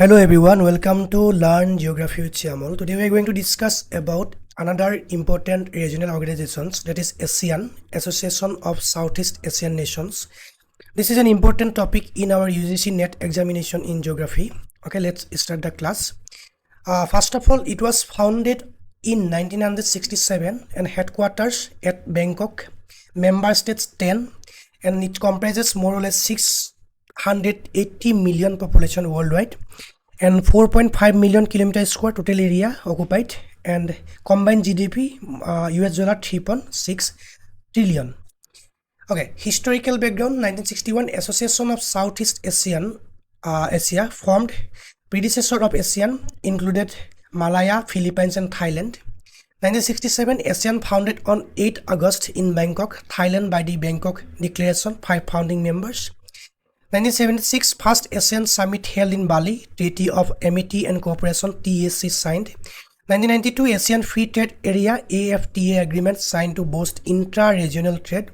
Hello everyone, welcome to Learn Geography with Shyamal. Today we are going to discuss about another important regional organizations, that is ASEAN, Association of Southeast Asian Nations. This is an important topic in our UGC NET examination in geography. Okay, let's start the class. First of all, it was founded in 1967 and headquarters at Bangkok, member states 10, and it comprises more or less 680 million population worldwide and 4.5 million kilometer square total area occupied and combined GDP US dollar 3.6 trillion. Okay, historical background: 1961 Association of Southeast Asia formed. Predecessor of ASEAN included Malaya, Philippines and Thailand. 1967 ASEAN founded on 8 August in Bangkok, Thailand by the Bangkok Declaration, 5 founding members. 1976 first ASEAN summit held in Bali, Treaty of Amity and Cooperation TAC signed. 1992 ASEAN Free Trade Area AFTA agreement signed to boost intra-regional trade.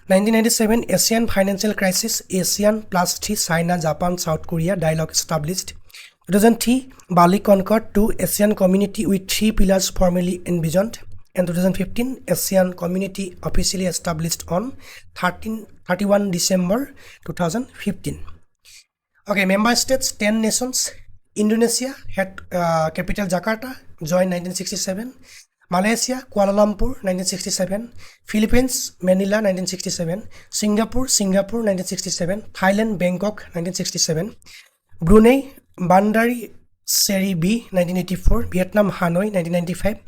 1997 ASEAN Financial Crisis ASEAN plus 3 China, Japan, South Korea dialogue established. 2003 Bali Concord 2 ASEAN Community with 3 pillars formally envisioned. And 2015 ASEAN Community officially established on 31 December 2015. Okay, member states 10 nations. Indonesia had capital Jakarta, joined 1967. Malaysia, Kuala Lumpur, 1967. Philippines, Manila, 1967. Singapore, 1967. Thailand, Bangkok, 1967. Brunei, Bandar Seri B, 1984. Vietnam, Hanoi, 1995.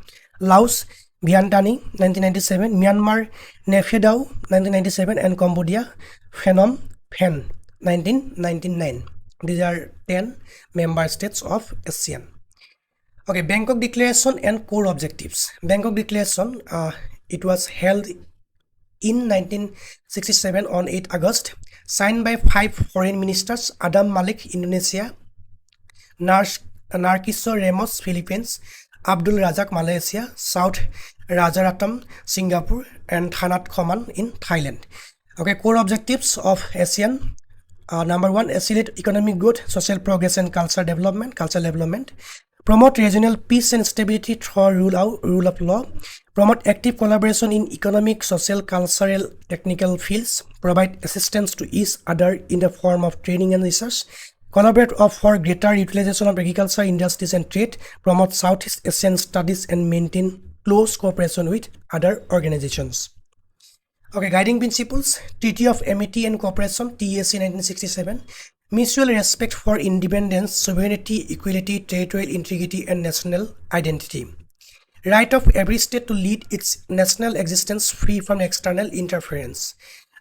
Laos, Vientiane, 1997. Myanmar, Naypyidaw, 1997. And Cambodia, Phnom Penh, 1999. These are 10 member states of ASEAN. Okay, Bangkok Declaration and core objectives. Bangkok Declaration, it was held in 1967 on 8 August, signed by 5 foreign ministers: Adam Malik, Indonesia; Narciso Ramos, Philippines; Abdul Razak, Malaysia; South Rajaratnam, Singapore; and Thanat Khoman in Thailand. Okay, core objectives of ASEAN. Number 1, accelerate economic growth, social progress and cultural development. Promote regional peace and stability through rule of law. Promote active collaboration in economic, social, cultural, technical fields. Provide assistance to each other in the form of training and research. Collaborate for greater utilization of agriculture, industries and trade. Promote Southeast Asian studies and maintain close cooperation with other organizations. Okay, guiding principles. Treaty of Amity and Cooperation, TAC 1967. Mutual respect for independence, sovereignty, equality, territorial integrity and national identity. Right of every state to lead its national existence free from external interference.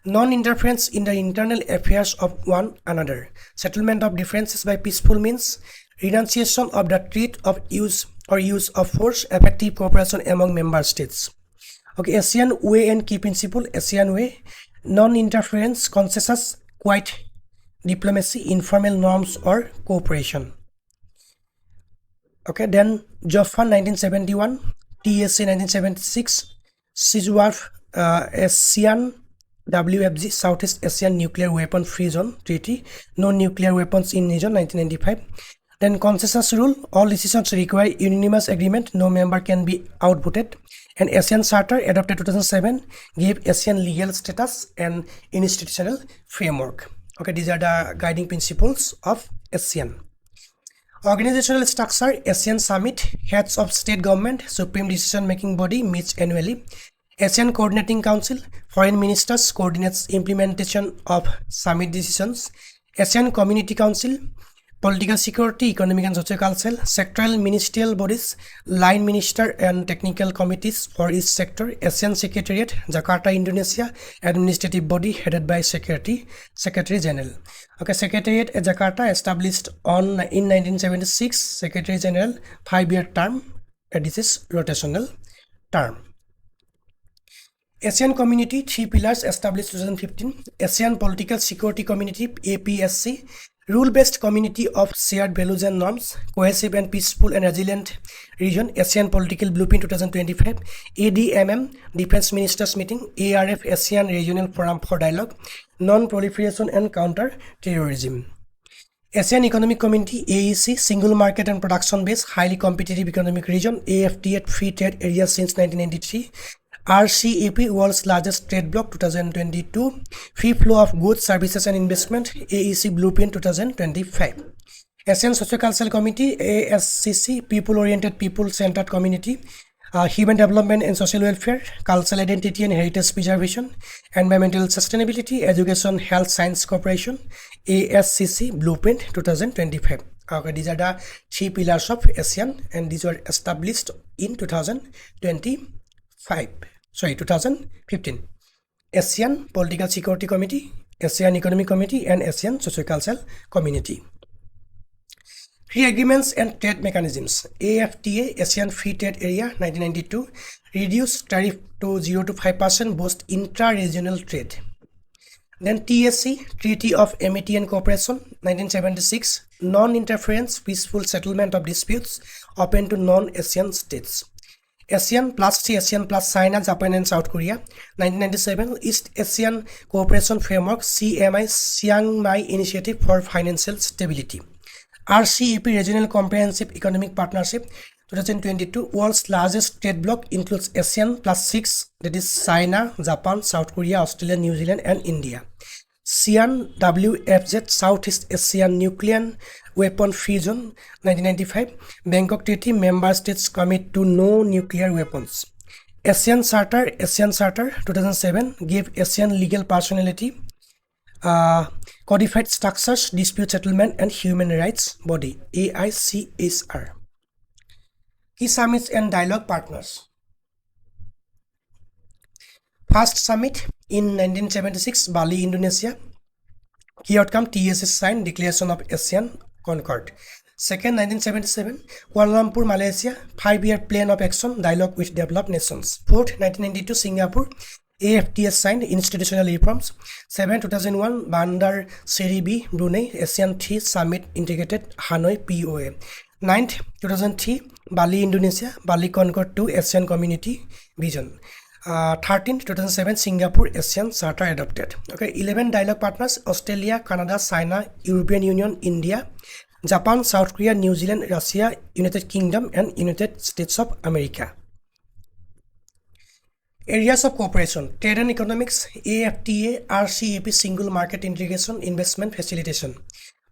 Non-interference in the internal affairs of one another. Settlement of differences by peaceful means. Renunciation of the threat of use of force. Effective cooperation among member states. Okay, ASEAN Way and Key Principle. ASEAN Way: non-interference, consensus, quiet diplomacy, informal norms or cooperation. Okay, then Joffan 1971, TSA 1976, SISWAF ASEAN WFG Southeast Asian Nuclear Weapon Free Zone Treaty, no nuclear weapons in region, 1995. Then consensus rule: all decisions require unanimous agreement, no member can be outvoted. And ASEAN Charter adopted 2007 gave ASEAN legal status and institutional framework. Okay, these are the guiding principles of ASEAN. Organizational structure: ASEAN Summit, heads of state government, supreme decision making body, meets annually. ASEAN Coordinating Council, foreign ministers, coordinates implementation of summit decisions. ASEAN Community Council, political security, economic and socio-cultural. Sectoral ministerial bodies, line minister and technical committees for each sector. ASEAN Secretariat, Jakarta, Indonesia, administrative body headed by Secretary General. Okay, Secretariat at Jakarta established in 1976. Secretary General, 5-year term. This is rotational term. ASEAN Community, 3 pillars established 2015. ASEAN Political Security Community, APSC, rule-based community of shared values and norms, cohesive and peaceful and resilient region. ASEAN Political Blueprint 2025. ADMM, Defense Ministers Meeting. ARF, ASEAN Regional Forum for Dialogue, Non-Proliferation and Counter-Terrorism. ASEAN Economic Community, AEC, Single Market and Production Based, Highly Competitive Economic Region, AFTA, Free Trade Area since 1993, RCEP, World's Largest Trade Bloc 2022, Free Flow of Goods, Services and Investment, AEC Blueprint 2025. ASEAN Sociocultural Committee, ASCC, People-Oriented, People-Centered Community, Human Development and Social Welfare, Cultural Identity and Heritage Preservation, Environmental Sustainability, Education, Health, Science Cooperation, ASCC Blueprint 2025. Okay, these are the 3 pillars of ASEAN, and these were established in 2015. ASEAN Political Security Committee, ASEAN Economic Committee, and ASEAN Sociocultural Community. Free Agreements and Trade Mechanisms. AFTA, ASEAN Free Trade Area, 1992, reduced tariff to 0 to 5%, boost intra-regional trade. Then TSC, Treaty of Amity and Cooperation, 1976, non-interference, peaceful settlement of disputes, open to non-ASEAN states. ASEAN plus ASEAN plus China, Japan and South Korea, 1997, East Asian Cooperation Framework, CMI, Chiang Mai Initiative for Financial Stability. RCEP, Regional Comprehensive Economic Partnership, 2022, world's largest trade bloc, includes ASEAN plus 6, that is China, Japan, South Korea, Australia, New Zealand and India. ASEAN WFZ, Southeast Asian Nuclear Weapon Free Zone, 1995, Bangkok Treaty, member states commit to no nuclear weapons. ASEAN Charter, 2007, gave ASEAN legal personality, Codified Structures, Dispute Settlement and Human Rights Body, AICHR. Key Summits and Dialogue Partners. First Summit in 1976, Bali, Indonesia. Key outcome, TSS signed, Declaration of ASEAN Concord. Second, 1977, Kuala Lumpur, Malaysia, 5-year Plan of Action, Dialogue with Developed Nations. Fourth, 1992, Singapore, AFTA signed, Institutional Reforms. 7, 2001, Bandar Seri B, Brunei, ASEAN 3 Summit Integrated, Hanoi, POA. 9th, 2003, Bali, Indonesia, Bali Concord 2 ASEAN Community Vision. 13, 2007, Singapore ASEAN Charter adopted. Okay, 11 dialogue partners, Australia, Canada, China, European Union, India, Japan, South Korea, New Zealand, Russia, United Kingdom and United States of America. Areas of cooperation, trade and economics, AFTA, RCEP, Single Market Integration, Investment Facilitation.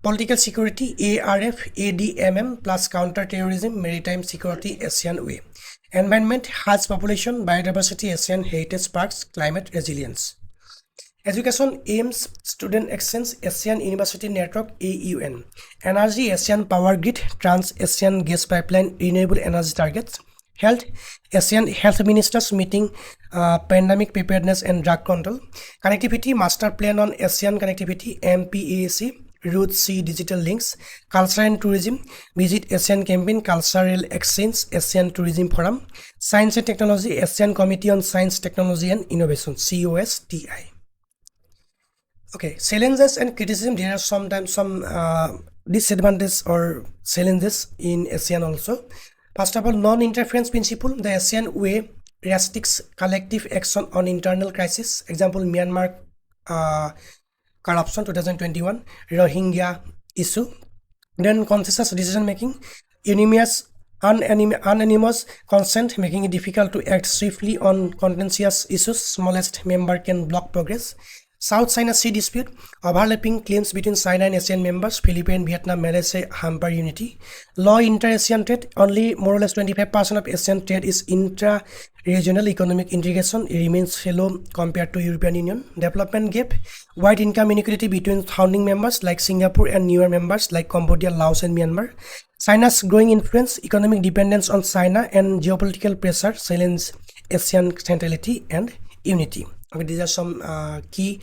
Political security, ARF, ADMM plus counter-terrorism, maritime security, ASEAN Way. Environment, Hajj population, biodiversity, ASEAN heritage parks, climate resilience. Education, aims, student exchange, ASEAN University Network, AUN. Energy, ASEAN power grid, trans-ASEAN gas pipeline, renewable energy targets. Health, ASEAN health ministers meeting, pandemic preparedness and drug control. Connectivity, master plan on ASEAN connectivity, MPAC, Route C digital links. Culture and tourism, visit ASEAN campaign, cultural exchange, ASEAN tourism forum. Science and technology, ASEAN committee on science, technology and innovation, COSTI. Okay, challenges and criticism. There are sometimes some disadvantages or challenges in ASEAN also. First of all, non-interference principle. The ASEAN way restricts collective action on internal crisis. Example, Myanmar corruption 2021, Rohingya issue. Then consensus decision making, unanimous consent, making it difficult to act swiftly on contentious issues. Smallest member can block progress. South China Sea dispute, overlapping claims between China and ASEAN members, Philippines, Vietnam, Malaysia hamper unity. Law inter-ASEAN trade, only more or less 25% of ASEAN trade is intra-regional economic integration. It remains shallow compared to European Union. Development gap, wide income inequality between founding members like Singapore and newer members like Cambodia, Laos and Myanmar. China's growing influence, economic dependence on China and geopolitical pressure challenge ASEAN centrality and unity. Okay, these are some key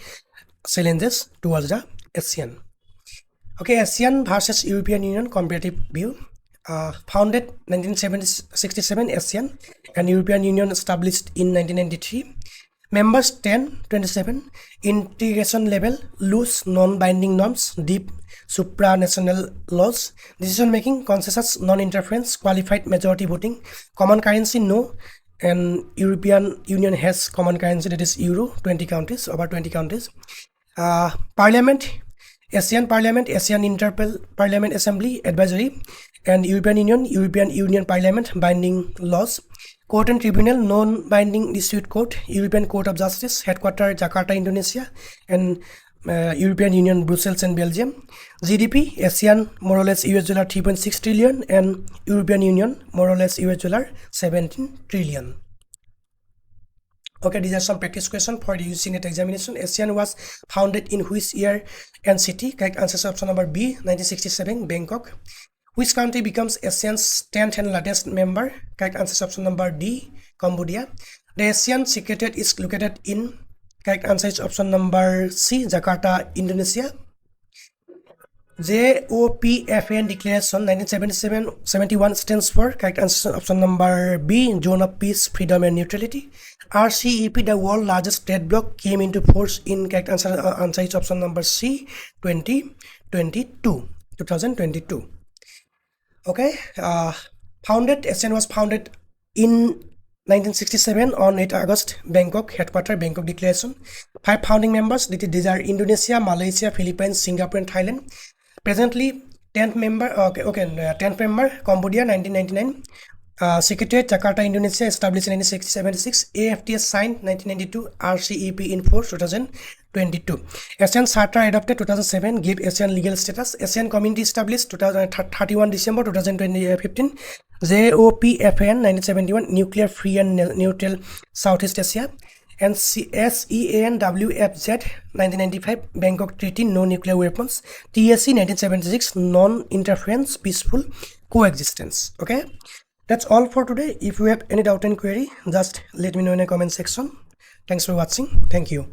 challenges towards the ASEAN. Okay, ASEAN versus European Union comparative view. Founded 1967, ASEAN and European Union established in 1993. Members 10, 27. Integration level, loose, non-binding norms, deep supranational laws. Decision making, consensus, non-interference, qualified majority voting. Common currency, no. And European Union has common currency, that is euro, 20 countries, over 20 countries. Parliament, ASEAN Parliament, ASEAN Inter-Parliament Assembly Advisory, and European Union Parliament binding laws. Court and Tribunal, non-binding dispute court, European Court of Justice, headquarter Jakarta, Indonesia, and European Union, Brussels and Belgium. GDP, ASEAN more or less $3.6 trillion, and European Union more or less $17 trillion. Okay, these are some practice questions for the UGC NET examination. ASEAN was founded in which year and city? Correct answer is option number B, 1967, Bangkok. Which country becomes ASEAN's 10th and largest member? Correct answer is option number D, Cambodia. The ASEAN Secretariat is located in, correct answer is option number C, Jakarta, Indonesia. JOPFN Declaration 1977-71 stands for, correct answer option number B, Zone of Peace, Freedom and Neutrality. RCEP, the world's largest trade bloc, came into force in, correct answer is option number C, 2022. Okay, ASEAN was founded in 1967 on 8 August, Bangkok, headquarter, Bangkok Declaration. 5 founding members, these are Indonesia, Malaysia, Philippines, Singapore and Thailand. Presently, 10th member, 10th member, Cambodia, 1999. Secretariat, Jakarta, Indonesia, established in 1976. AFTA signed 1992. RCEP in force 2022. ASEAN Charter adopted 2007, gave ASEAN legal status. ASEAN Community established 31 December 2015. JOPFN 1971, nuclear free and neutral Southeast Asia. And SEANWFZ 1995, Bangkok Treaty, no nuclear weapons. TSC 1976, non-interference, peaceful coexistence. Okay, that's all for today. If you have any doubt and query, just let me know in the comment section. Thanks for watching. Thank you.